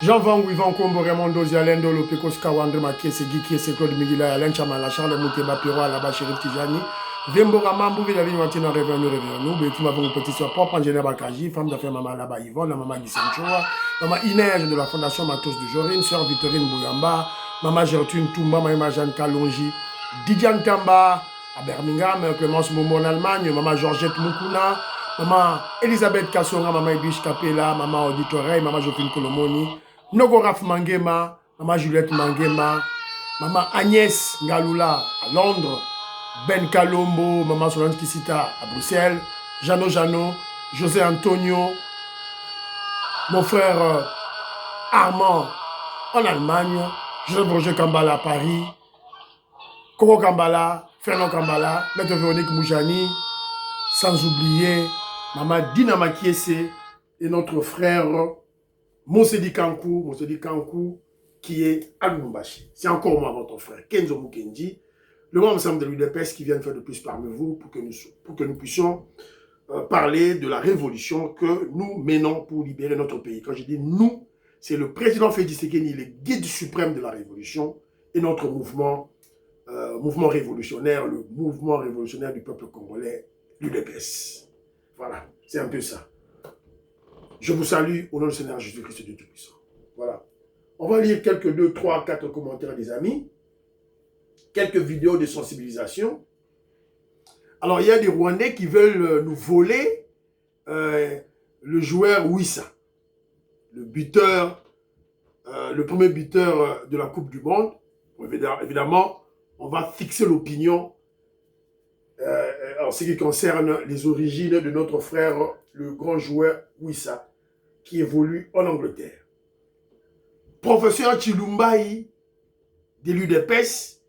Jean Van Wivan Kombo Raymond Dozi Alain Dolo Pekos Kawandre Makiese Gikiese Claude Migila Alain Chamala Charles Moukeba Piro Alaba Chérif Tijani Vembora Mambu Vila Ligne Watina Revenu Beti Mavon Petit Soir Propre Angéna Bakaji Femme d'affaires Maman Alaba Yvonne La Maman Gisenchoa Maman Inès de la Fondation Matos de Jorine Sœur Victorine Bouyamba Maman Gertrude Toumba Maman Jeanne Kalonji Didiane Tamba à Birmingham Clémence Momo en Allemagne Maman Georgette Mukuna Maman Elisabeth Kassonga Maman Ibish Kapela Maman Auditoreille Maman Jophine Kolomoni Nogoraf Mangema, Maman Juliette Mangema, Maman Agnès Ngaloula à Londres, Ben Kalombo, Maman Solange Kisita à Bruxelles, Jano, José Antonio, mon frère Armand en Allemagne, Joseph Roger Kambala à Paris, Coco Kambala, Fernand Kambala, Maître Véronique Moujani, sans oublier Maman Dina Makiese et notre frère Monsedi Kankou, qui est à Lubumbashi. C'est encore moi, votre frère, Kenzo Mukendi, le membre ensemble de l'UDPS qui vient de faire de plus parmi vous pour que nous puissions parler de la révolution que nous menons pour libérer notre pays. Quand je dis nous, c'est le président Félix Tshisekedi, le guide suprême de la révolution et notre mouvement révolutionnaire, le mouvement révolutionnaire du peuple congolais, l'UDPS. Voilà, c'est un peu ça. Je vous salue au nom du Seigneur Jésus-Christ de Tout-Puissant. Voilà. On va lire quelques 2, 3, 4 commentaires des amis. Quelques vidéos de sensibilisation. Alors, il y a des Rwandais qui veulent nous voler le joueur Wissa. Le buteur, le premier buteur de la Coupe du Monde. Évidemment, on va fixer l'opinion en ce qui concerne les origines de notre frère, le grand joueur Wissa, qui évolue en Angleterre. Professeur Chilumbaï de l'UDPS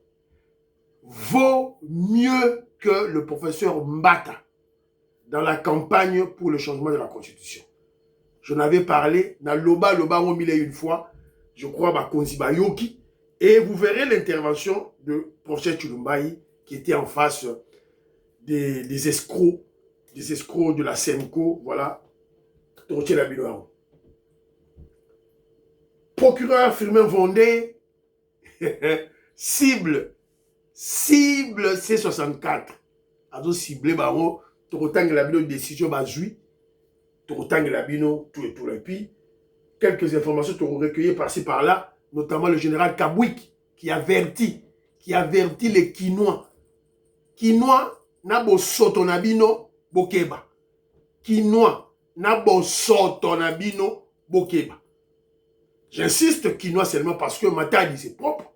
vaut mieux que le professeur Mbata dans la campagne pour le changement de la Constitution. Je n'avais parlé, na loba on mille une fois, je crois, Bakonzi Bayoki, et vous verrez l'intervention de professeur Chilumbaï qui était en face des escrocs de la SEMCO, voilà, Toroche Labiloao. Procureur Firmin Vondé, cible C64. Ado ciblé baro, Torotang Labino décision bazui, Torotang Labino tout et tout. Et puis, quelques informations seront recueillies par-ci par-là, notamment le général Kabwik, qui avertit les Kinois. Kinois, nabo sotonabino bokeba. Kinois, nabo sotonabino bokeba. J'insiste Kinois seulement parce que Matadi c'est propre,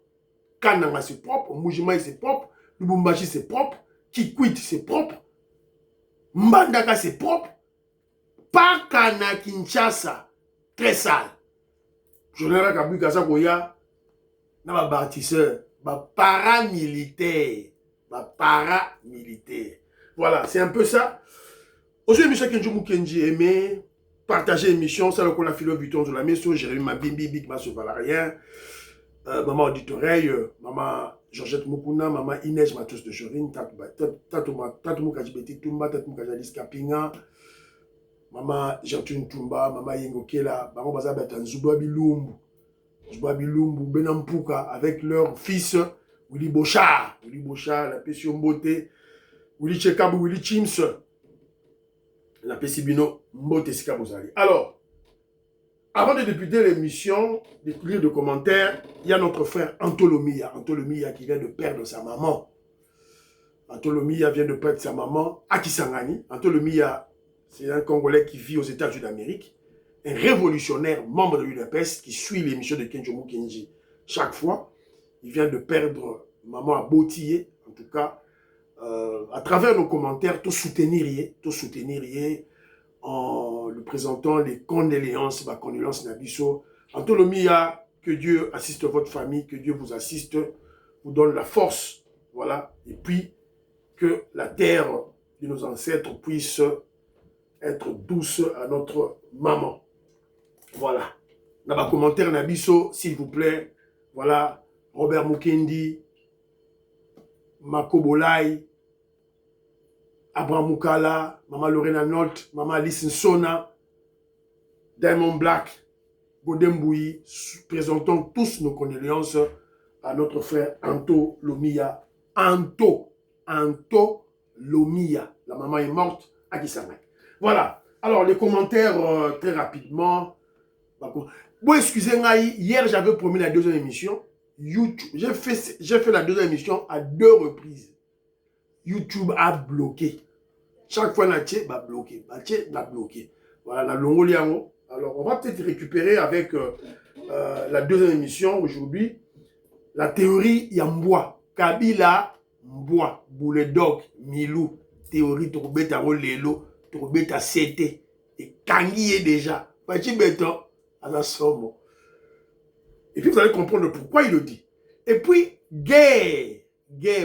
Kananga c'est propre, Mujimai c'est propre, Lubumbashi c'est propre, Kikwit c'est propre, Mbandaka c'est propre, Pakana Kinshasa, très sale. Général Kabui Kasakoya, n'a pas bâtisseur, paramilitaire. Voilà, c'est un peu ça. Aujourd'hui, M. Kenjo Mukendi aimé partager l'émission, ça le qu'on a filé Vuitton de la maison, Jérémy Mabimbi, Big Masso Valarien, Maman Auditoreille, Maman Georgette Mukuna, Maman Inès Matos de Jorine, Tatou Mukajibeti Tumba, Tatou Mukajadis Kapinga, Maman Gertrude Tumba, Maman Yengokela, Maman Bazabata Zouba Bilumbu, Benampuka, avec leur fils Willy Bochard, la Pession Beauté, Willy Chekabou, Willy Chims, la Pessibino Mbote Sikabozali. Alors, avant de débuter l'émission, de lire de commentaires, il y a notre frère Antolomia qui vient de perdre sa maman. Antolomia vient de perdre sa maman à Kisangani. Antolomia, c'est un Congolais qui vit aux États-Unis d'Amérique, un révolutionnaire, membre de l'UDPS, qui suit l'émission de Kenjo Mukendi chaque fois. Il vient de perdre maman à Botillé, en tout cas. À travers nos commentaires, tout soutenir en lui présentant les condoléances, Nabiso. Antolomia, que Dieu assiste votre famille, que Dieu vous assiste, vous donne la force, voilà, et puis que la terre de nos ancêtres puisse être douce à notre maman. Voilà. Dans ma commentaire Nabiso, s'il vous plaît, voilà, Robert Mukendi, Makobolai, Abraham Mukala, Maman Lorena Nolt, Maman Alice Nsona, Diamond Black, Godemboui, présentons tous nos condoléances à notre frère Anto Lomia. Anto Lomia. La maman est morte à Kisangani. Voilà. Alors, les commentaires, très rapidement. Bon, excusez-moi, hier, j'avais promis la deuxième émission. YouTube, j'ai fait la deuxième émission à 2 reprises. YouTube a bloqué. Chaque fois, Natché va bloquer. Natché va bloqué. Voilà, la Longoliango. Alors, on va peut-être récupérer avec la deuxième émission aujourd'hui la théorie Yambois. Kabila, Mbois, Bouledog, Milou, théorie Tourobeta Rolelo, Tourobeta CT. Et Kangi est déjà. Pachi Beton, à la somme. Et puis vous allez comprendre pourquoi il le dit. Et puis, guerre.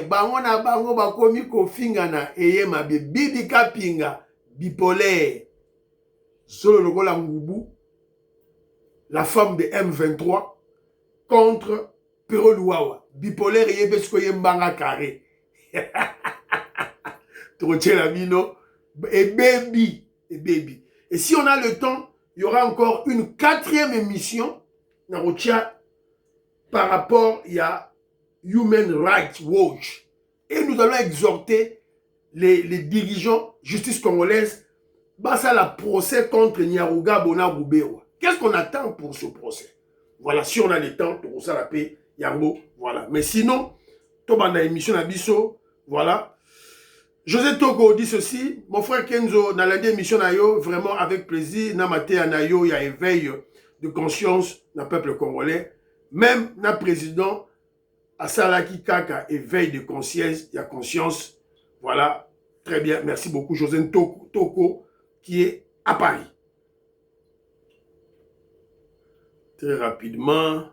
Bango na bango bakomi kofingana eye mabe bibi kapinga bipolaire. Solo lokola Ngubu, la femme de M23 contre Pero Luawa. Bipolaire eye besko yembanga carré. Troche la mino et baby. Et si on a le temps, il y aura encore une 4e émission Narotia par rapport à Human Rights Watch. Et nous allons exhorter les dirigeants justice congolaise à la procès contre Nyaruga Bona Goubewa. Qu'est-ce qu'on attend pour ce procès? Voilà, si on a le temps, pour ça la paix, Yango, voilà. Mais sinon, Tobanda émission Abisso, voilà. José Togo dit ceci, mon frère Kenzo, dans la émission Nayo, vraiment avec plaisir, Namate Anayo, il y a éveil de conscience dans le peuple congolais. Même dans le président, Asalaki Kaka, éveil de conscience, il y a conscience. Voilà, très bien, merci beaucoup. José Toko, qui est à Paris. Très rapidement,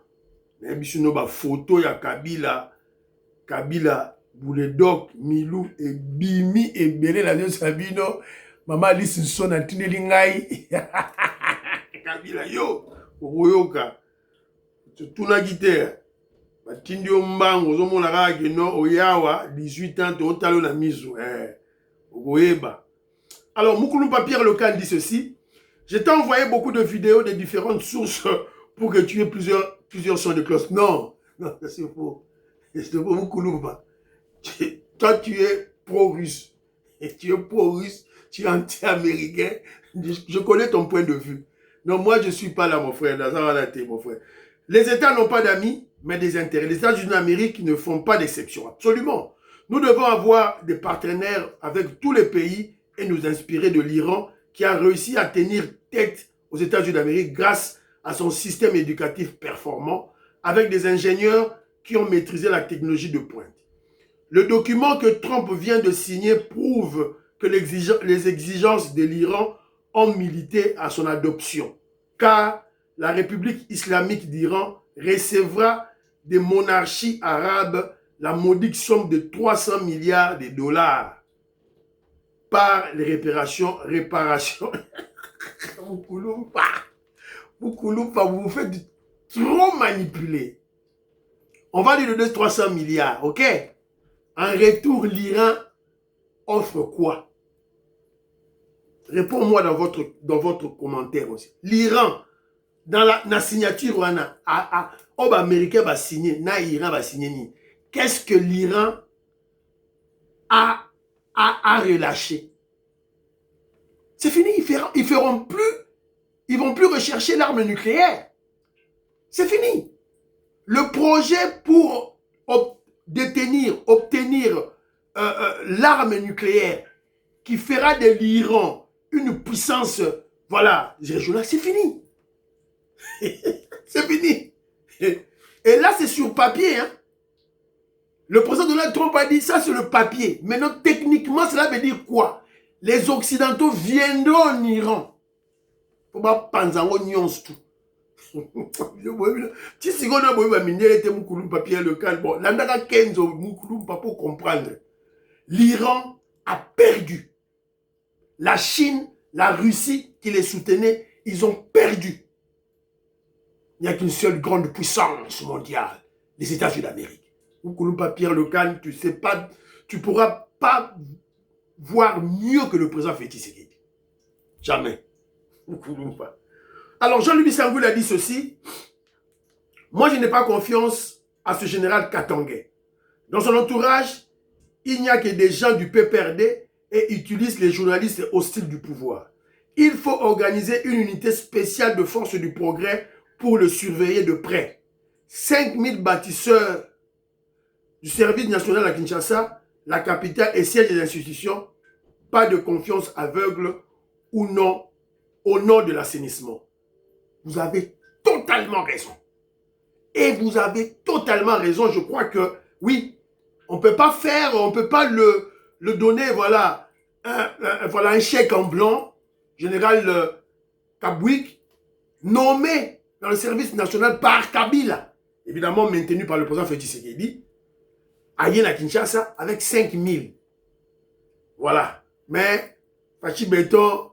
il y a une photo, il y a Kabila, Bouledok, Milou, et Bimi, et Belé, la Dieu Sabino, Maman Alice Son, Antineli Ngai. Kabila, yo, Oyoka, tout la guitare. Batindio mbango ozomona kaka keno oyawa 18 ans totalo na miso ogoyeba. Alors Moukoulou Pierre Local dit ceci: je t'ai envoyé beaucoup de vidéos de différentes sources pour que tu aies plusieurs sons de cloche. Non, c'est faux. C'est faux, Moukoulou. Toi tu es pro-russe. Et tu es pro-russe, tu es anti-américain. Je connais ton point de vue. Non, moi je suis pas là mon frère, mon frère. Les États n'ont pas d'amis, mais des intérêts. Les États-Unis d'Amérique ne font pas d'exception. Absolument. Nous devons avoir des partenaires avec tous les pays et nous inspirer de l'Iran qui a réussi à tenir tête aux États-Unis d'Amérique grâce à son système éducatif performant avec des ingénieurs qui ont maîtrisé la technologie de pointe. Le document que Trump vient de signer prouve que les exigences de l'Iran ont milité à son adoption, car la République islamique d'Iran recevra des monarchies arabes la modique somme de 300 milliards de dollars par les réparations. Moukoulumpa, vous vous faites trop manipuler. On va lui donner 300 milliards, ok? En retour, l'Iran offre quoi? Réponds-moi dans votre commentaire aussi. L'Iran, dans la signature, américain va signer, Iran va signer. Qu'est-ce que l'Iran a relâché? C'est fini, ils vont plus rechercher l'arme nucléaire. C'est fini. Le projet pour obtenir l'arme nucléaire qui fera de l'Iran une puissance, voilà, régionale, c'est fini. C'est fini. Et là, c'est sur papier. Hein. Le président Donald Trump a dit ça sur le papier. Maintenant, techniquement, cela veut dire quoi? Les Occidentaux viendront en Iran. Pour pas penser en nuance tout. Si c'est qu'on a besoin papier local, bon, l'andaka Kenzo Moukoulumpa pour comprendre. L'Iran a perdu. La Chine, la Russie qui les soutenait, ils ont perdu. Il n'y a qu'une seule grande puissance mondiale, les États-Unis d'Amérique. Moukoulumpa Pierre Local, tu sais pas, tu pourras pas voir mieux que le président Félix Tshisekedi. Jamais. Moukoulumpa. Alors, Jean-Louis Sangoul a dit ceci. Moi, je n'ai pas confiance à ce général Katangé. Dans son entourage, il n'y a que des gens du PPRD et utilisent les journalistes hostiles du pouvoir. Il faut organiser une unité spéciale de force du progrès pour le surveiller de près. 5000 bâtisseurs du service national à Kinshasa, la capitale et siège des institutions, pas de confiance aveugle ou non au nom de l'assainissement. Vous avez totalement raison. Et vous avez totalement raison. Je crois que, oui, on ne peut pas faire, on ne peut pas le donner, voilà, un chèque en blanc, général Kabouik, nommé dans le service national par Kabila, évidemment maintenu par le président Félix Tshisekedi, à Yéna Kinshasa, avec 5000. Voilà. Mais, Fachi Beton,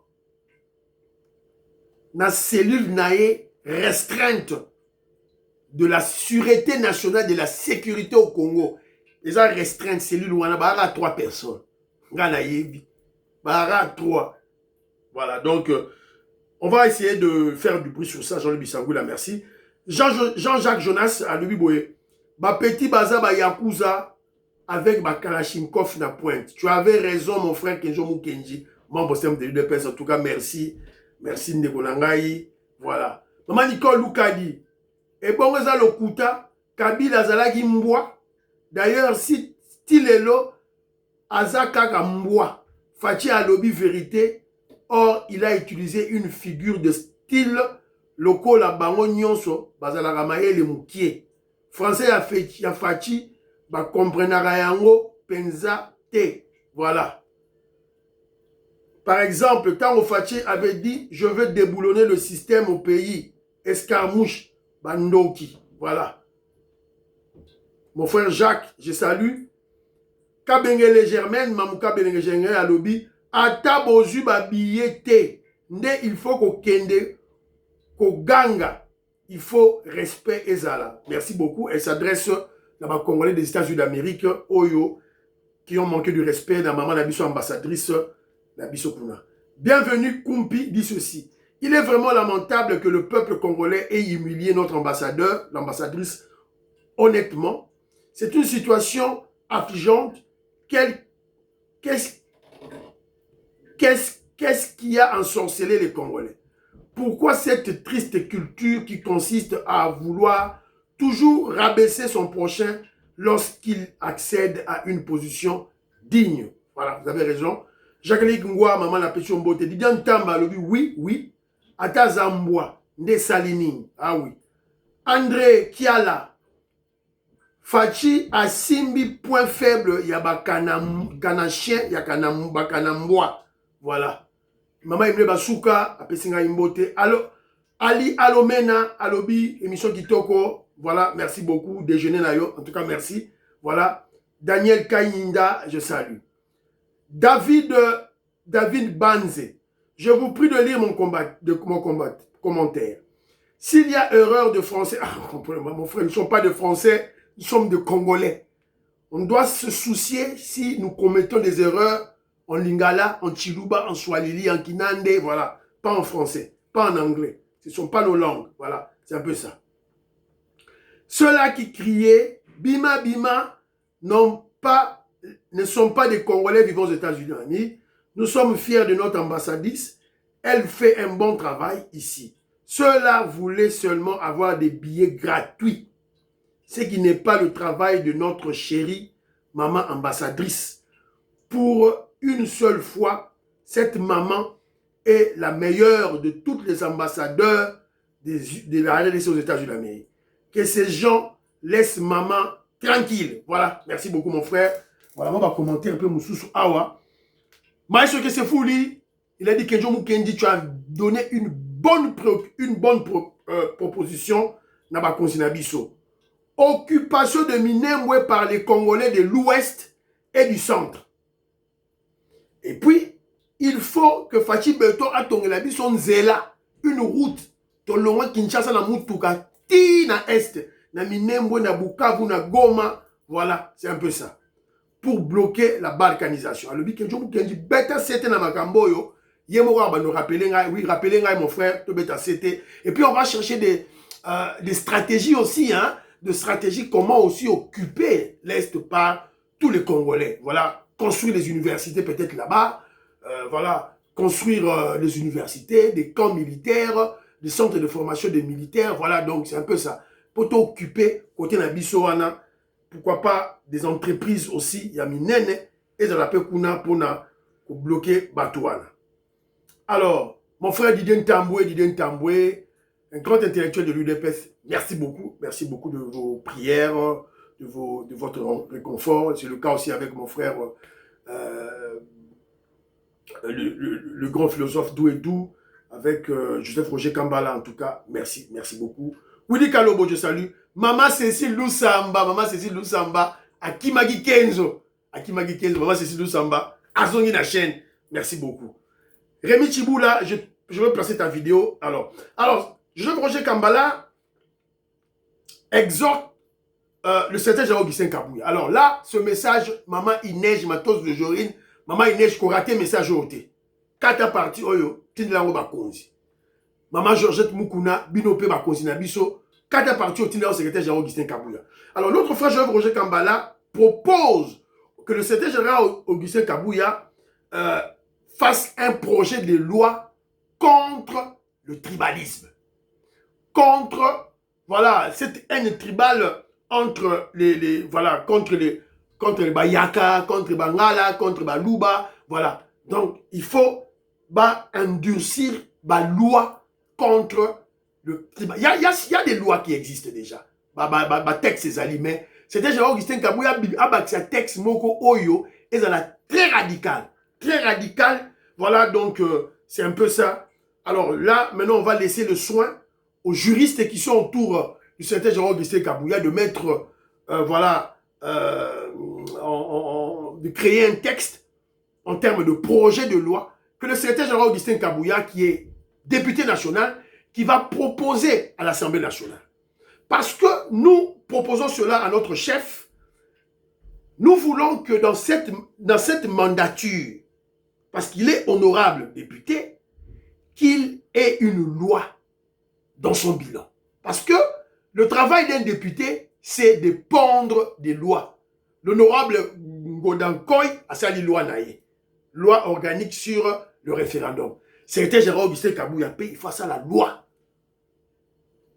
na cellule naïe restreinte de la sûreté nationale de la sécurité au Congo. Les gens restreinte cellule où on a 3 personnes. Bara 3. Voilà, donc on va essayer de faire du bruit sur ça. Jean-Louis Sangoula, merci. Jean-Jacques Jonas à Louis-Boé. Ba petit baza ba Yakuza avec ba Kalachnikov na pointe. Tu avais raison, mon frère Kenjo Mukenji. Membre de l'UDPS, en tout cas, merci. Merci Ndegonangaï. Voilà. Maman Nicole Loukadi. Et bon, ça le kuta. Kabila Zalagi Mboa. D'ailleurs, si Tilelo Azaka Mboa. Fachi a lobby vérité. Or, il a utilisé une figure de style local la bango nyonso. Bazala Ramaye le Moukier. Français a Fachi. Ba comprenara yango penza te. Voilà. Par exemple, quand Fachi avait dit « Je veux déboulonner le système au pays », escarmouche, bandoki, voilà. Mon frère Jacques, je salue. Kabengele Germaine, Mamouka Benenge Germaine à lobby, ata bozu ba billet nde il faut qu'on kende, qu'on ganga. Il faut respect ezala. Merci beaucoup. Elle s'adresse à ma Congolais des États-Unis d'Amérique, Oyo, qui ont manqué du respect dans maman Nabiso ambassadrice. Bienvenue, Kumpi dit ceci. Il est vraiment lamentable que le peuple congolais ait humilié notre ambassadeur, l'ambassadrice, honnêtement. C'est une situation affligeante. Qu'est-ce qui a ensorcelé les Congolais? Pourquoi cette triste culture qui consiste à vouloir toujours rabaisser son prochain lorsqu'il accède à une position digne? Voilà, vous avez raison. Jacques Ngwa, maman la pétion beauté. Didian Tamba, le oui, oui. Ata Zambwa, Nde Salini, ah oui. André Kiala, Fachi a Simbi, point faible, yaba kanachien, yaba kanamboa. Voilà. Maman Imle Basuka, Apesinga Imbote. Alors, Ali Alomena, Alobi, émission Kitoko. Voilà, merci beaucoup. Déjeuner Nayo, en tout cas, merci. Voilà. Daniel Kaininda, je salue. David Banze, je vous prie de lire mon commentaire. S'il y a erreur de français, mon frère, nous ne sommes pas de français, nous sommes de Congolais. On doit se soucier si nous commettons des erreurs en lingala, en chiluba, en swahili, en kinande, voilà. Pas en français, pas en anglais. Ce ne sont pas nos langues, voilà. C'est un peu ça. Ceux-là qui criaient, Bima, Bima, ne sont pas des Congolais vivant aux États-Unis. Nous sommes fiers de notre ambassadrice. Elle fait un bon travail ici. Ceux-là voulaient seulement avoir des billets gratuits. Ce qui n'est pas le travail de notre chérie maman ambassadrice. Pour une seule fois, cette maman est la meilleure de toutes les ambassadeurs de la RDC aux États-Unis. Que ces gens laissent maman tranquille. Voilà. Merci beaucoup, mon frère. Voilà, on va commenter un peu Moussoussou Awa. Maïso Kessefouli, il a dit que Kenjo Mukendi, tu as donné une bonne proposition dans ma Consinabiso. Occupation de Minembwe par les Congolais de l'Ouest et du Centre. Et puis, il faut que Fachi Beton a tongelabi son zela, une route, Tolonga Kinshasa na Mutuka, ti na Est, na Minembwe, na Bukavu, na Goma. Voilà, c'est un peu ça. Pour bloquer la balkanisation. Alors, Kenjo Mukendi, bêta c'était na makamboyo, Yemora va nous rappeler, oui, rappelez mon frère, tout bêta c'était. Et puis on va chercher des stratégies aussi, hein, de stratégies comment aussi occuper l'Est par tous les Congolais. Voilà, construire les universités peut-être là-bas, voilà, construire les universités, des camps militaires, des centres de formation des militaires, voilà, donc c'est un peu ça. Pour t'occuper, côté Nabisoana, pourquoi pas des entreprises aussi, il y a minene, et ça l'appelle Kuna pour bloquer Batouana. Alors, mon frère Didier Ntamboué, un grand intellectuel de l'UDPS, merci beaucoup de vos prières, de votre réconfort. C'est le cas aussi avec mon frère, le grand philosophe Douedou, avec Joseph Roger Kambala, en tout cas, merci beaucoup. Willy Kalobo, je salue. Maman Cécile Lusamba, Akimagi Kenzo, Maman Cécile Lusamba, Azongi la chaîne, merci beaucoup. Rémi Chiboula, je veux placer ta vidéo. Alors, Joseph Roger Kambala exhorte le secrétaire général Augustin Kabouya. Alors là, ce message, Maman Inège, Matos de Jorine, Maman Inège, qu'on raté message au thé. Kata parti, oyo, Tindelango Bakonzi. Maman Georgette Moukouna, Binope Bakonzi Nabiso, Kata parti au Tindelango secrétaire général Augustin Kabouya. Alors, notre frère Joseph Roger Kambala propose que le secrétaire général Augustin Kabouya fasse un projet de loi contre le tribalisme. Contre, voilà, cette haine tribale entre contre les Bayaka, contre les Bangala, contre les Baluba, voilà. Donc, il faut endurcir la loi contre le tribalisme. Il y a des lois qui existent déjà. Texte ces aliments. C'était genre Augustin Kabouya a un texte moko oyo et ça est très radical. Très radical. Voilà, donc c'est un peu ça. Alors là, maintenant, on va laisser le soin aux juristes qui sont autour du secrétaire général Augustin Kabouya de mettre, de créer un texte en termes de projet de loi que le secrétaire général Augustin Kabouya, qui est député national, qui va proposer à l'Assemblée nationale. Parce que nous proposons cela à notre chef, nous voulons que dans cette mandature, parce qu'il est honorable député, qu'il ait une loi dans son bilan. Parce que le travail d'un député, c'est de pondre des lois. L'honorable Ngodankoy a sali loi naïe. Loi organique sur le référendum. Secrétaire général Augustin Kabouya, il faut ça la loi.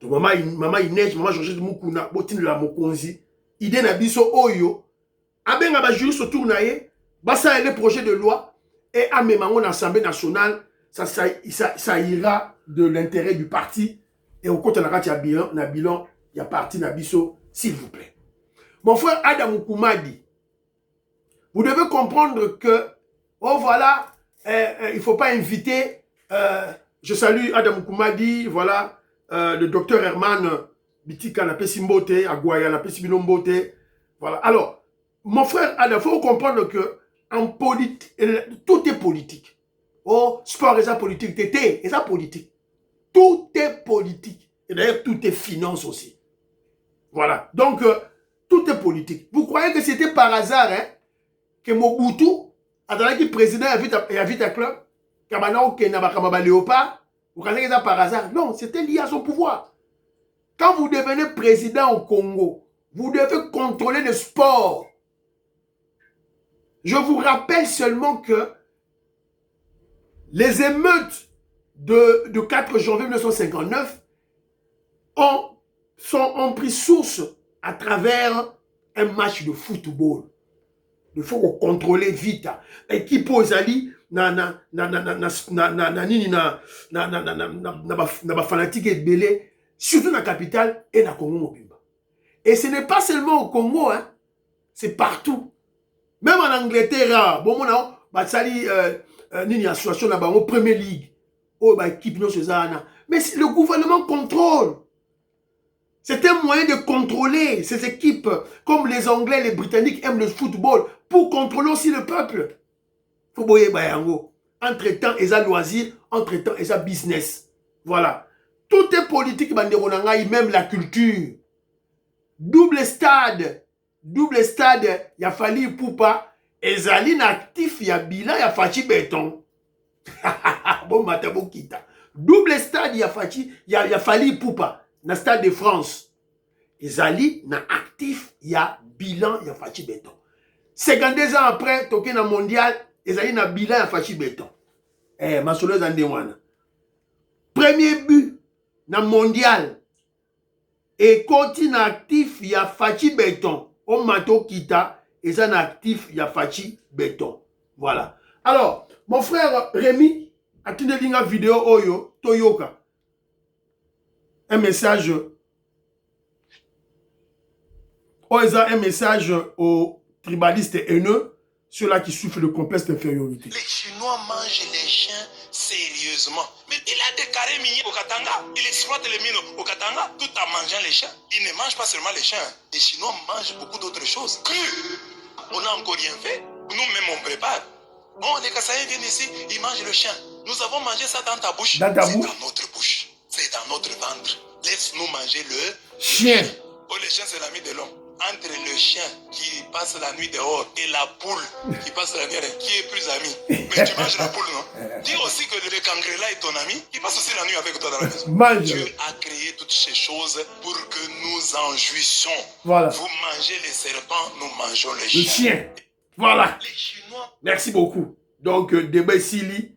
Donc maman Inège, maman Georgette Moukouna, botine la mokonzi, idée na biso oyo, abenga ba juriste autour naïe, basa les projets de loi, et à même en Assemblée nationale, ça ira de l'intérêt du parti. Et au côté de la bilan, il y a parti Nabiso, s'il vous plaît. Mon frère Adam Koumadi, vous devez comprendre que, oh voilà, il ne faut pas inviter, je salue Adam Koumadi, voilà, le docteur Herman Bitika na Pessimbote, Aguaya na Pessibilombote, voilà. Alors, mon frère Adam, il faut comprendre que en politique, tout est politique. Oh, sport est politique, tété est politique. Tout est politique. Et d'ailleurs, tout est finance aussi. Voilà. Donc, tout est politique. Vous croyez que c'était par hasard, hein, que Mobutu, attendant qu'il président et invite un club, Kabana ou Kenabakama Léopard, vous croyez que c'est par hasard? Non, c'était lié à son pouvoir. Quand vous devenez président au Congo, vous devez contrôler le sport. Je vous rappelle seulement que les émeutes de 4 janvier 1959 ont pris source à travers un match de football. Il faut contrôler vite. Équipe aux alliés, fanatique et belé, surtout dans la capitale et dans le Congo Mobimba. Et ce n'est pas seulement au Congo, hein, c'est partout. Même en Angleterre, bon, Batsali, Nini association là-bas, en Premier League. Oh, bah, équipe, non, c'est ça. Mais le gouvernement contrôle. C'est un moyen de contrôler ces équipes, comme les Anglais, les Britanniques aiment le football, pour contrôler aussi le peuple. Faut boyer bayango. Entre-temps, ils ont loisir, entre-temps, ils ont business. Voilà. Tout est politique, même la culture. Double stade, il a fallu pour pas. Ezaline actif, il y a bilan, il y a fachi béton. Bon matabo kita. Double stade ya Fachi, ya Fali Poupa na stade de France. Ezali na actif ya bilan ya Fachi Beton. 52 ans après, toke na mondial, ezali na bilan ya Fachi Beton. Masolo zande wana. Premier but na mondial. Et continue actif ya Fachi Beton. O mato kita, ezali na actif ya Fachi Beton. Voilà. Alors, mon frère Rémi, a tu une vidéo Oyo, Toyoka. Un message. Un message aux tribalistes haineux, ceux-là qui souffrent de complexe d'infériorité. Les Chinois mangent les chiens sérieusement. Mais il a déclaré minier au Katanga. Il exploite les mines au Katanga tout en mangeant les chiens. Il ne mange pas seulement les chiens. Les Chinois mangent beaucoup d'autres choses. Cru. On n'a encore rien fait. Nous-mêmes, on prépare. Bon, les Kassaïens viennent ici, ils mangent le chien. Nous avons mangé ça dans ta bouche. Dans ta bouche? C'est dans notre bouche. C'est dans notre ventre. Laisse-nous manger le chien. Oh, le chien, c'est l'ami de l'homme. Entre le chien qui passe la nuit dehors et la poule qui passe la nuit, qui est plus ami? Mais tu manges la poule, non? Dis aussi que le cangrela est ton ami, il passe aussi la nuit avec toi dans la maison. Mange. Dieu a créé toutes ces choses pour que nous en jouissions. Voilà. Vous mangez les serpents, nous mangeons les chiens. Le chien. Voilà. Les Chinois. Merci beaucoup. Donc, Debe Sili,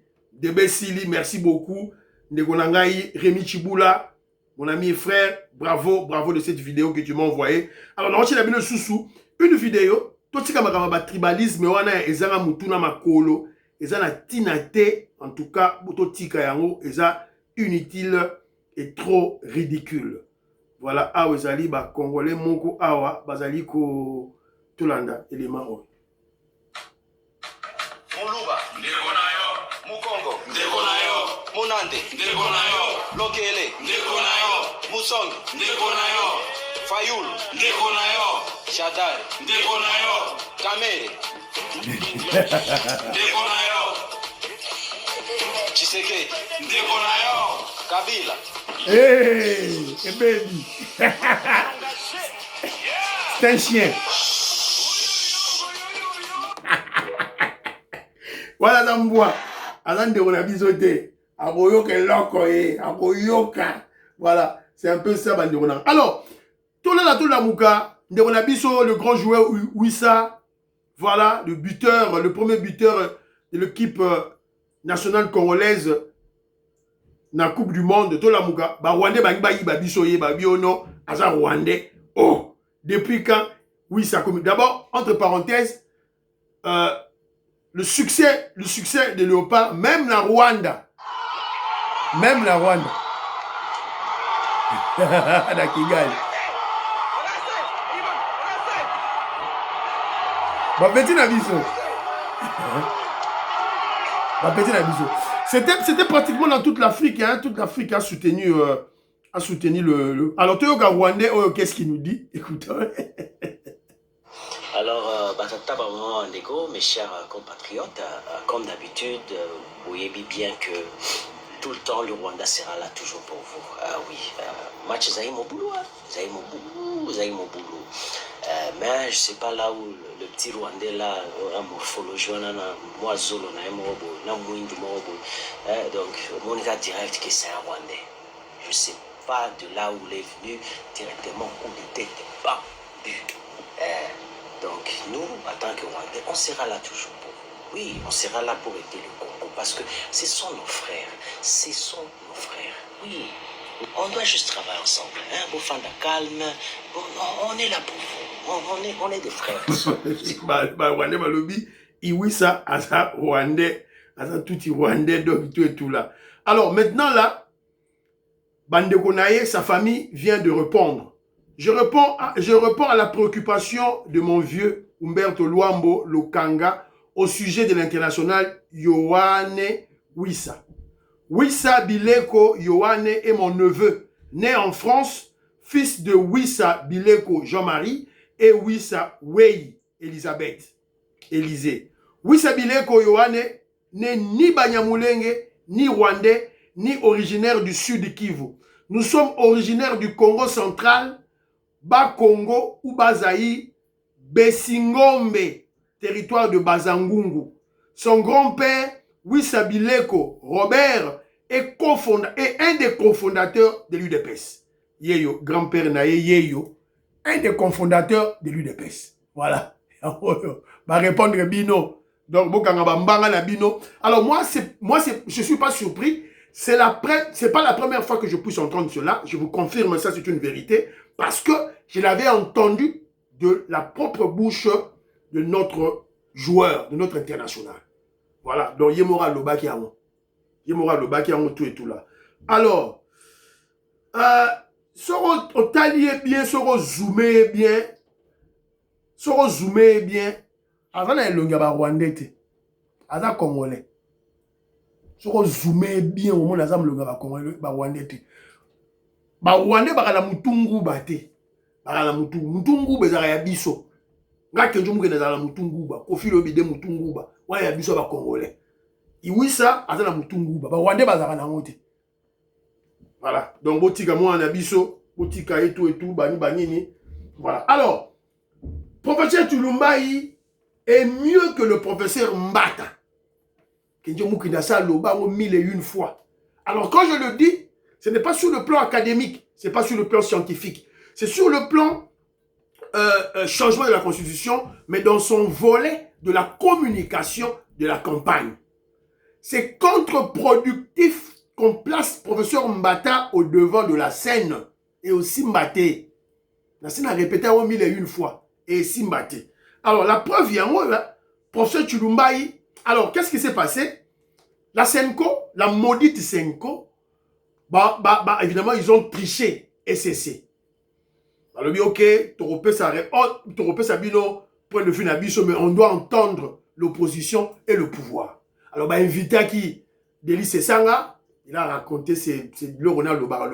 merci beaucoup. Ndegonangai, Rémi Chiboula, mon ami et frère, bravo, bravo de cette vidéo que tu m'as envoyée. Alors, on a mis sous une vidéo, tout ce qui est tribalisme, on a ezanga mutuna makolo, ezana tinate, en tout cas, boto tika yango, eza inutile et trop ridicule. Voilà, awa ezali ba congolais moko awa, bazali ko tolanda élément o. Muluba, ndeko na yo. Mukongo, ndeko na yo. Munande, ndeko na yo. Lokele, ndeko na yo. Musongi, ndeko na yo. Fayulu, ndeko na yo. Shadari, ndeko na yo. Kamere, ndeko na yo. Chiseke, ndeko na yo. Kabila. Hey, baby. C'est un chien. Voilà dans moi. Avant de la bisoter. Aboyoka loko aboyoka. Voilà, c'est un peu ça banderonan. Alors, tout la mouka, Nderonabiso, le grand joueur Wissa, voilà, le buteur, le premier buteur de l'équipe nationale congolaise na Coupe du Monde, tout la mouka, ba Rwandais bangi ba biso ye ba biono, aza Rwandais. Oh, depuis quand Wissa comme d'abord entre parenthèses le succès de Léopard, même la Rwanda. La Kigali. C'était pratiquement dans toute l'Afrique. Hein, toute l'Afrique a soutenu le... Alors, Toyoka Rwandais, qu'est-ce qu'il nous dit? Écoute. Alors, Batata Ndeko, mes chers compatriotes, comme d'habitude, vous voyez bien que tout le temps, le Rwanda sera là toujours pour vous. Oui, match Zaï Moboulou, Zaï Moboulou. Mais je ne sais pas là où le petit Rwandais là, la morphologie, moi Zolo, donc, mon état direct que c'est un Rwandais. Je ne sais pas de là où il est venu directement, coup de tête, bam, but. Donc, nous, en tant que Rwandais, on sera là toujours pour vous. Oui, on sera là pour aider le Congo parce que ce sont nos frères. Ce sont nos frères. Oui, on doit juste travailler ensemble. Hein, pour faire de calme. Bon, on est là pour vous. On est des frères. Rwandais, Malobi, Iwissa, Asa Rwandais, Asa Touti Rwandais, donc tout et tout là. Alors, maintenant là, Bandekonaye, sa famille vient de répondre. Je réponds à la préoccupation de mon vieux Humberto Luambo Lokanga au sujet de l'international Yohane Wissa. Wissa Bileko Yohane est mon neveu, né en France, fils de Wissa Bileko Jean-Marie et Wissa Wei Elisabeth Élisée. Wissa Bileko Yohane n'est ni Banyamulenge, ni Rwandais, ni originaire du sud Kivu. Nous sommes originaires du Congo central, Bas-Congo ou Bazaï, Bessingombe, territoire de Bazangungu. Son grand-père, Wissabileko Robert est un des cofondateurs de l'UDPS. Yeyo, grand-père Naye Yeyo, un des cofondateurs de l'UDPS. Voilà. Va répondre Bino. Donc, na Bino. Alors, je ne suis pas surpris. C'est pas la première fois que je puisse entendre cela. Je vous confirme, ça c'est une vérité. Parce que je l'avais entendu de la propre bouche de notre joueur, de notre international. Voilà. Donc, Yemora Loba qui a Yemora Loba qui a tout et tout là. Alors, soro otalié bien, soro zoomé bien. Soro zoomé bien. Avant, il y a le Rwandais. Avant, Congolais. Soko zoomé bien au monde azam le gaba Congolais ba Rwandais. Ba Rwandais ba la mutungu bate. Ba la mutungu bezara ya biso. Ngake njomu ke na la mutungu ba. Kofi lo bide mutungu ba. Wa ya biso ba Congolais. Iwisa azala mutungu ba. Ba Rwandais bazara na ngote. Voilà. Donc botika mo na biso, botika et tout bani. Voilà. Alors, professeur Tulumbai est mieux que le professeur Mbata. Mille et une fois. Alors quand je le dis, ce n'est pas sur le plan académique, ce n'est pas sur le plan scientifique, c'est sur le plan changement de la Constitution, mais dans son volet de la communication de la campagne. C'est contre-productif qu'on place professeur Mbata au devant de la scène et aussi Mbaté. La scène a répété mille et une fois et aussi Mbaté. Alors la preuve, il y a un professeur Tulumbai. Alors, qu'est-ce qui s'est passé? La Senko, la maudite Senko, évidemment, ils ont triché SCC. Alors, ok, Toropé Sabino, point de vue Nabiso, mais on doit entendre l'opposition et le pouvoir. Alors, invité à qui? Deli Sesanga, il a raconté c'est le bara,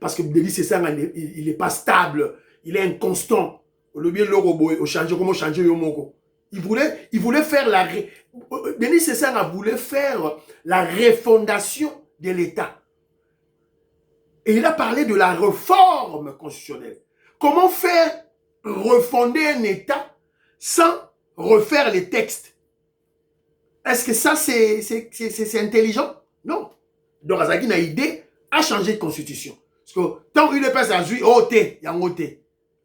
parce que Deli Sesanga, il n'est pas stable, il est inconstant. Le bien au changer, comment changer Yomoko. Il voulait faire Denis Sessanga voulait faire la refondation de l'État. Et il a parlé de la réforme constitutionnelle. Comment faire refonder un État sans refaire les textes? Est-ce que ça, c'est intelligent? Non. Donc, Azaki n'a idée à changer de constitution. Parce que tant qu'il est pas à jouer,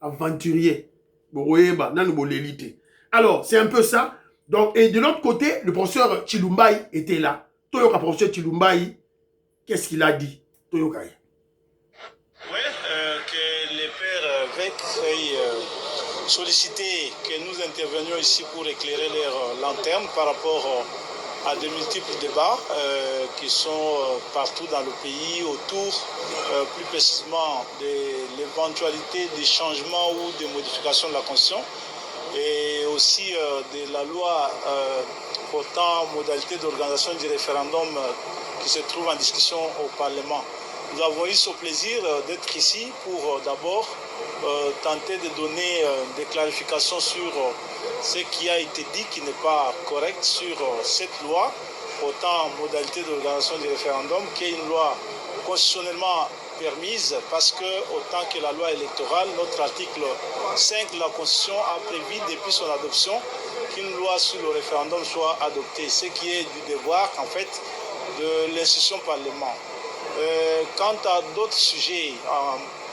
aventurier. Alors, c'est un peu ça. Donc, et de l'autre côté, le professeur Chilumbai était là. Toyoka, professeur Chilumbai, qu'est-ce qu'il a dit? Toyoka. Oui, que les pères veuillent solliciter que nous intervenions ici pour éclairer leurs lanternes par rapport à de multiples débats qui sont partout dans le pays autour, plus précisément de l'éventualité des changements ou des modifications de la Constitution, et aussi de la loi portant modalité d'organisation du référendum qui se trouve en discussion au Parlement. Nous avons eu ce plaisir d'être ici pour d'abord tenter de donner des clarifications sur ce qui a été dit qui n'est pas correct sur cette loi portant modalité d'organisation du référendum, qui est une loi constitutionnellement permise parce que, autant que la loi électorale, notre article 5 de la Constitution a prévu depuis son adoption qu'une loi sur le référendum soit adoptée, ce qui est du devoir en fait de l'institution Parlement. Quant à d'autres sujets,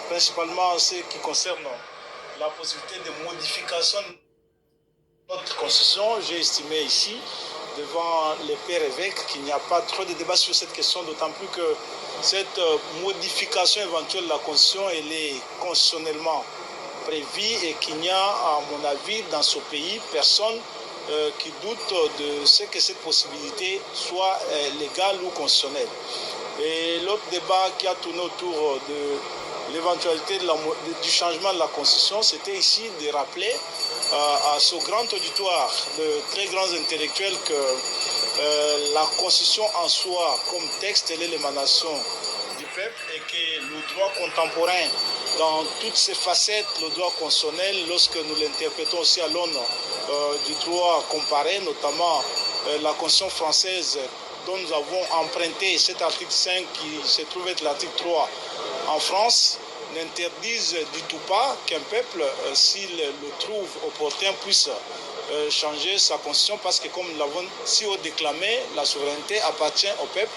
principalement ceux qui concernent la possibilité de modification de notre Constitution, j'ai estimé ici, devant les pères évêques, qu'il n'y a pas trop de débat sur cette question, d'autant plus que cette modification éventuelle de la Constitution, elle est constitutionnellement prévue et qu'il n'y a, à mon avis, dans ce pays, personne qui doute de ce que cette possibilité soit légale ou constitutionnelle. Et l'autre débat qui a tourné autour de l'éventualité du changement de la Constitution, c'était ici de rappeler à ce grand auditoire de très grands intellectuels que la Constitution en soi, comme texte, elle est l'émanation du peuple et que le droit contemporain, dans toutes ses facettes, le droit constitutionnel, lorsque nous l'interprétons aussi à l'aune du droit comparé, notamment la Constitution française dont nous avons emprunté cet article 5 qui se trouve être l'article 3 en France, n'interdisent du tout pas qu'un peuple, s'il le trouve opportun, puisse changer sa constitution parce que, comme nous l'avons si haut déclamé, la souveraineté appartient au peuple.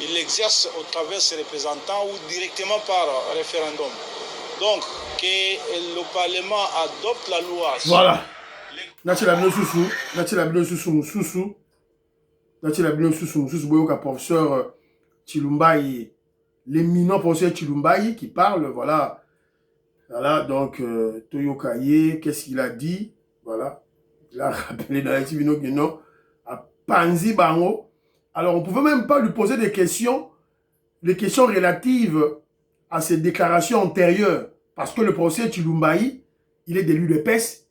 Il l'exerce au travers ses représentants ou directement par référendum. Donc, que le Parlement adopte la loi. Voilà. Natila Bino Soussou, Natila Bino Soussou, Natila Bino Soussou, Boyoka, professeur Chilumbayi, l'éminent professeur Chilumbayi qui parle, voilà. Voilà, donc, Toyokaye, qu'est-ce qu'il a dit? Voilà. Il a rappelé dans la Tivino Guénon à Panzi Bango. Alors, on ne pouvait même pas lui poser des questions relatives à ses déclarations antérieures. Parce que le professeur Chilumbayi, il est de l'UDPS.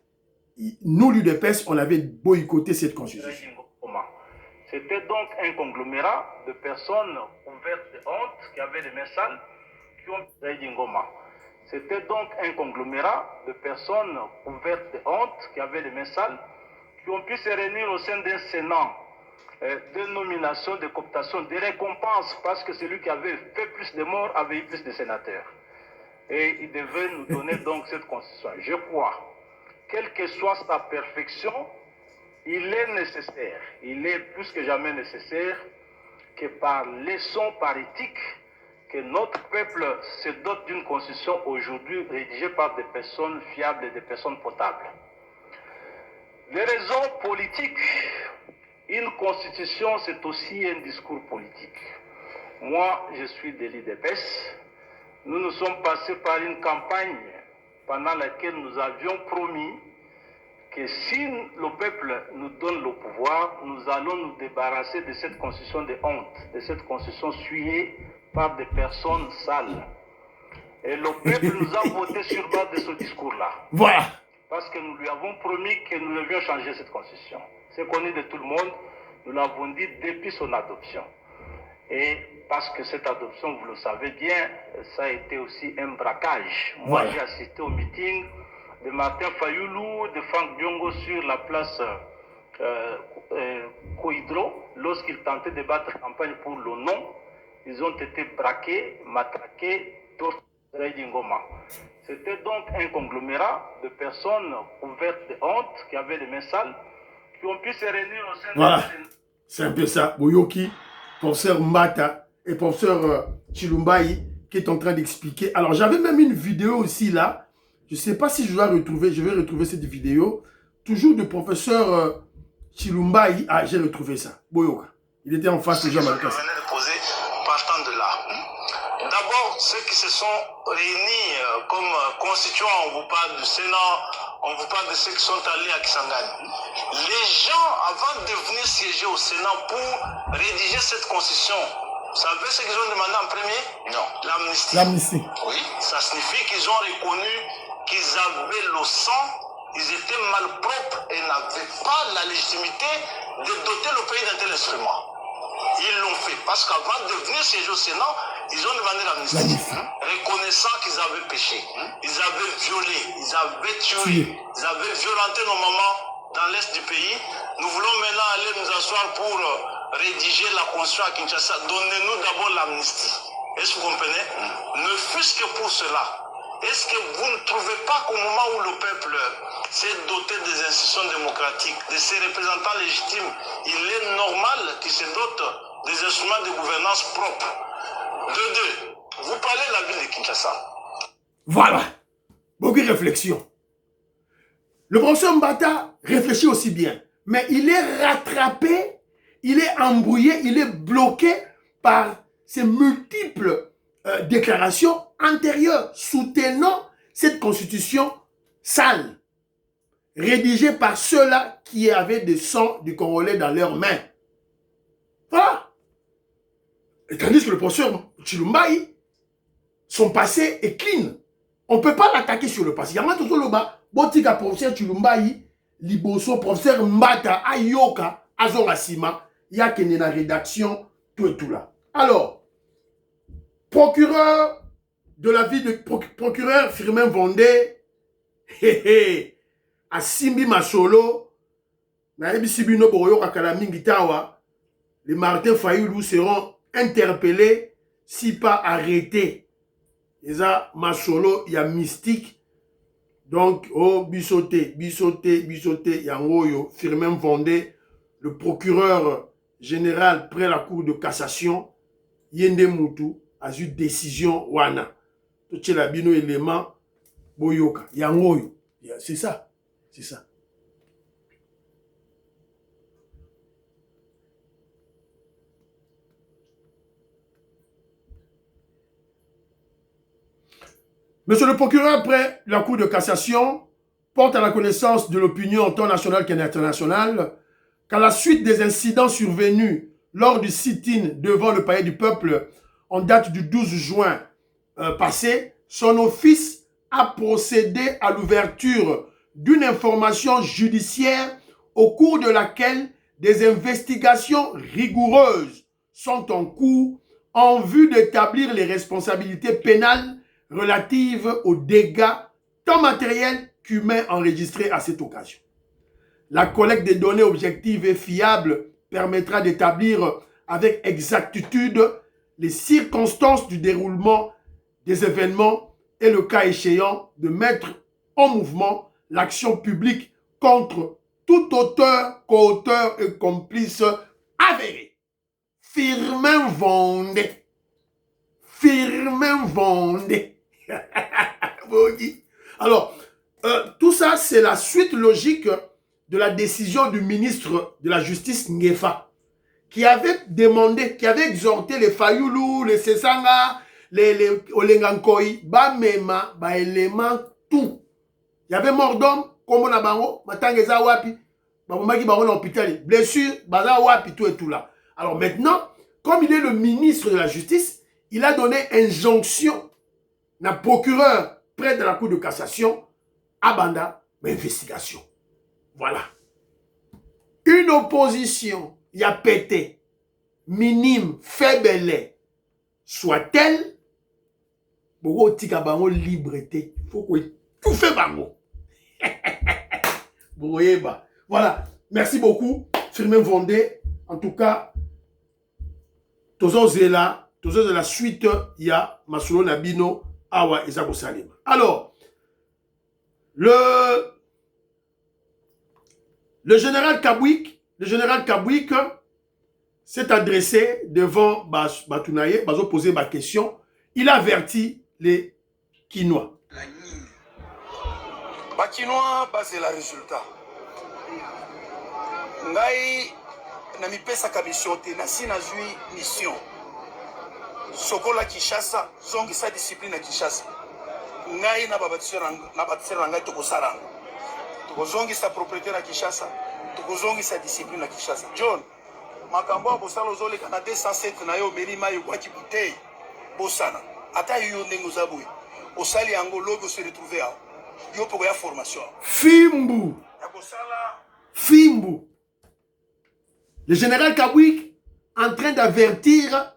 Nous, l'UDPS, on avait boycotté cette constitution. C'était donc un conglomérat de personnes ouvertes de honte qui avaient les mains sales, qui ont C'était donc un conglomérat de personnes ouvertes de honte qui avaient les mains sales, qui ont pu se réunir au sein d'un Sénat de nomination, de cooptation, de récompenses, parce que celui qui avait fait plus de morts avait eu plus de sénateurs. Et il devait nous donner donc cette constitution. Je crois, quelle que soit sa perfection, il est nécessaire, il est plus que jamais nécessaire que par leçon, par éthique, que notre peuple se dote d'une constitution aujourd'hui rédigée par des personnes fiables et des personnes potables. Les raisons politiques, une constitution c'est aussi un discours politique. Moi, je suis de l'UDPS. Nous nous sommes passés par une campagne pendant laquelle nous avions promis que si le peuple nous donne le pouvoir, nous allons nous débarrasser de cette constitution de honte, de cette constitution souillée par des personnes sales. Et le peuple nous a voté sur base de ce discours-là. Voilà. Parce que nous lui avons promis que nous devions changer cette constitution. C'est connu de tout le monde, nous l'avons dit depuis son adoption. Et parce que cette adoption, vous le savez bien, ça a été aussi un braquage. Moi, j'ai assisté au meeting de Martin Fayoulou, de Franck Diongo sur la place Koidro, lorsqu'ils tentaient de battre campagne pour le non. Ils ont été braqués, matraqués, torturés d'Ingoma. C'était donc un conglomérat de personnes ouvertes de honte, qui avaient les mains sales, qui ont pu se réunir au sein voilà. de... C'est un peu ça. Boyoki, professeur Mbata et professeur Chilumbayi qui est en train d'expliquer. Alors, j'avais même une vidéo aussi là. Je ne sais pas si je vais retrouver cette vidéo. Toujours de professeur Chilumbayi. Ah, j'ai retrouvé ça. Boyoka. Il était en face de Jean Malkas. Partant de là. D'abord, ceux qui se sont réunis comme constituants, on vous parle du Sénat, on vous parle de ceux qui sont allés à Kisangani. Les gens, avant de venir siéger au Sénat pour rédiger cette constitution, vous savez ce qu'ils ont demandé en premier? Non, l'amnistie. L'amnistie. Oui, ça signifie qu'ils ont reconnu qu'ils avaient le sang, ils étaient malpropres et n'avaient pas la légitimité de doter le pays d'un tel instrument. Ils l'ont fait parce qu'avant de venir siéger au Sénat, ils ont demandé l'amnistie, reconnaissant qu'ils avaient péché, ils avaient violé, ils avaient tué, ils avaient violenté nos mamans dans l'est du pays. Nous voulons maintenant aller nous asseoir pour rédiger la constitution à Kinshasa. Donnez-nous d'abord l'amnistie. Est-ce que vous comprenez? Ne fût-ce que pour cela. Est-ce que vous ne trouvez pas qu'au moment où le peuple s'est doté des institutions démocratiques, de ses représentants légitimes, il est normal qu'il se dote des instruments de gouvernance propres? De deux, vous parlez de la ville de Kinshasa. Voilà. Beaucoup de réflexion. Le professeur Mbata réfléchit aussi bien. Mais il est rattrapé, il est embrouillé, il est bloqué par ces multiples déclarations antérieures soutenant cette constitution sale, rédigée par ceux-là qui avaient du sang du Congolais dans leurs mains. Voilà. Et tandis que le professeur Chilumbayi, son passé est clean. On ne peut pas l'attaquer sur le passé. Yamato Toloba, Botika professeur Chilumbayi, Liboso, professeur Mbata, Ayoka, Azora Sima, Yakene na rédaction, tout et tout là. Alors, procureur de la ville de procureur Firmin Vendée, à Simbi Masolo, Naebi Sibino Boroyo Kakalamingi Tawa, les Martin Fayoulou seront interpellés si pas arrêtés. Et ça, Masolo, il y a mystique Donc, oh, bisoté, yangoyo, Firmin Vendée, le procureur général près la cour de cassation, Yende Moutou, a eu décision wana. Tout ce labino élément, boyoka, yangoyo. C'est ça, c'est ça. Monsieur le procureur, après la Cour de cassation, porte à la connaissance de l'opinion tant nationale qu'internationale qu'à la suite des incidents survenus lors du sit-in devant le Palais du Peuple en date du 12 juin passé, son office a procédé à l'ouverture d'une information judiciaire au cours de laquelle des investigations rigoureuses sont en cours en vue d'établir les responsabilités pénales relatives aux dégâts tant matériels qu'humains enregistrés à cette occasion. La collecte des données objectives et fiables permettra d'établir avec exactitude les circonstances du déroulement des événements et le cas échéant de mettre en mouvement l'action publique contre tout auteur, co-auteur et complice avéré. Firmin Vendée. Firmin Vendée. Alors, tout ça, c'est la suite logique de la décision du ministre de la Justice, Ngefa, qui avait demandé, qui avait exhorté les Fayoulou, les Sesanga, les Olengankoi, Bamema, Baélément, tout. Il y avait mort d'homme, comme on a bango, Matangeza Wapi, Bamaki Bango dans l'hôpital, blessure, Baza Wapi, tout et tout là. Alors maintenant, comme il est le ministre de la Justice, il a donné injonction na procureur près de la Cour de cassation à Banda, investigation. Voilà. Une opposition, il y a pété, minime, faible, soit-elle, beaucoup tika bango liberté. Il faut que tout fait bango. Voilà. Merci beaucoup, Firmin Vendée. En tout cas, tous la suite, il y a Masulo Nabino, Awa Ezako Salima. Alors, le général Kabouik s'est adressé devant Batounaye, Bazo posé ma question. Il a averti les Kinois. Les Kinois, c'est le résultat. Ngai, na mi pesa mission te, na si na zui mission. Sokola Kishasa, zongi sa discipline à Kishasa. Ngai na babatisera ngai tokosara. Tokozongi sa propriété na Kishasa, tokozongi sa discipline na Kishasa. John, makambo bosalo zole kana 207 na yo merima yo kwa kibutei. Bosana, ata yo ndenge zabuyi. Osali yango logo se retrouver aho. Yo poko ya formation. Fimbu. Fimbu. Le général Kabouik en train d'avertir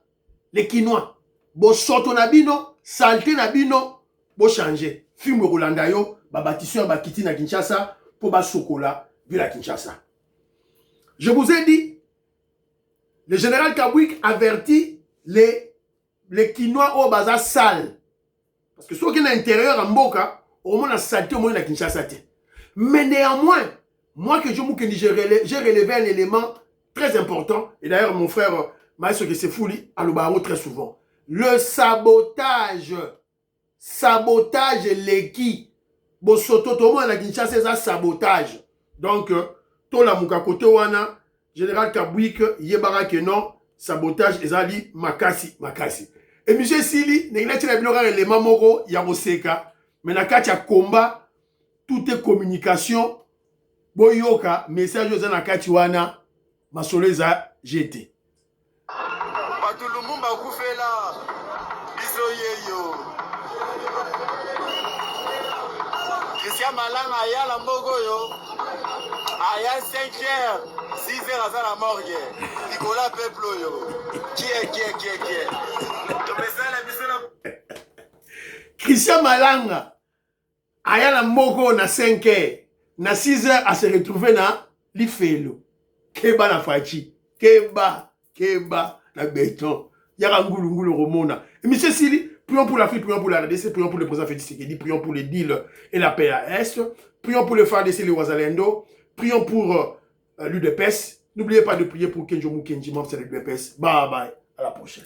les Kinois. Bo soto nabino, salté nabino, bo changer. Fimbu Rolanda yo, babatisseur bakiti na Kinshasa, pour ba sokola, vu la Kinshasa. Je vous ai dit, le général Kabouik avertit les Kinois au bazar sale. Parce que ceux qui sont à l'intérieur en Mboka, au moins la saleté, au moins la Kinshasa. Mais néanmoins, moi que j'ai relevé un élément très important, et d'ailleurs mon frère Maïso Kesefouli a le barreau très souvent. Le sabotage l'équipe. Bosoto, tout le monde a Kinshasa, c'est un sabotage. Donc, tout la mouka kote wana, général Kabouik, yebara que non, sabotage, ezali makasi. Et monsieur Sili, n'est-ce pas un élément moko, yaboseka, mais na katia combat, tout est communication, boyoka, message aux anakati wana, masoleza jeté. Batulumumba kufela, biso yeyo. Christian Malanga aya la mbogo yo, aya 5h, 6h à la morgue. Nicolas Peplo yo. Qui est? Christian Malanga aya la mbogo na 5h, na 6h à se retrouver na Lifelo. Keba na fachi, keba na béton. Yara ngulu romona. Et monsieur Sili, Prions pour l'Afrique, prions pour la RDC, prions pour le président Félix Tshisekedi, prions pour les deals et la paix à Est, prions pour le FARDC et le Ouazalendo, prions pour l'UDPS. N'oubliez pas de prier pour Kenjo Mukenji, membre de l'UDPS. Bye bye, à la prochaine.